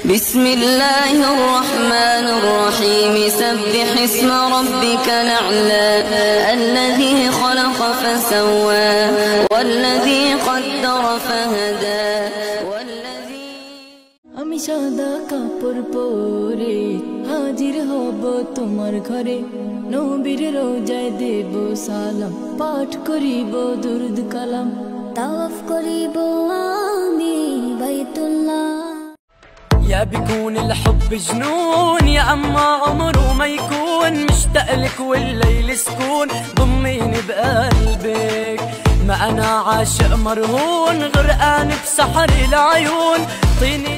بسم الله الرحمن الرحيم سبح اسم ربك الأعلى الذي خلق فسوى والذي قدر فهدى আমি সাদা কাপড় পরে হাজির হব তোমার ঘরে নবীর রোজায় দেব সালাম পাঠ করিব দুরুদ কালাম তাওয়াফ করিব আমি বাইতুল্লাহ يا بيكون الحب جنون يا اما عمره ما يكون مشتاق لك والليل سكون ضميني بقلبك ما انا عاشق مرهون غرقان بسحر العيون طيني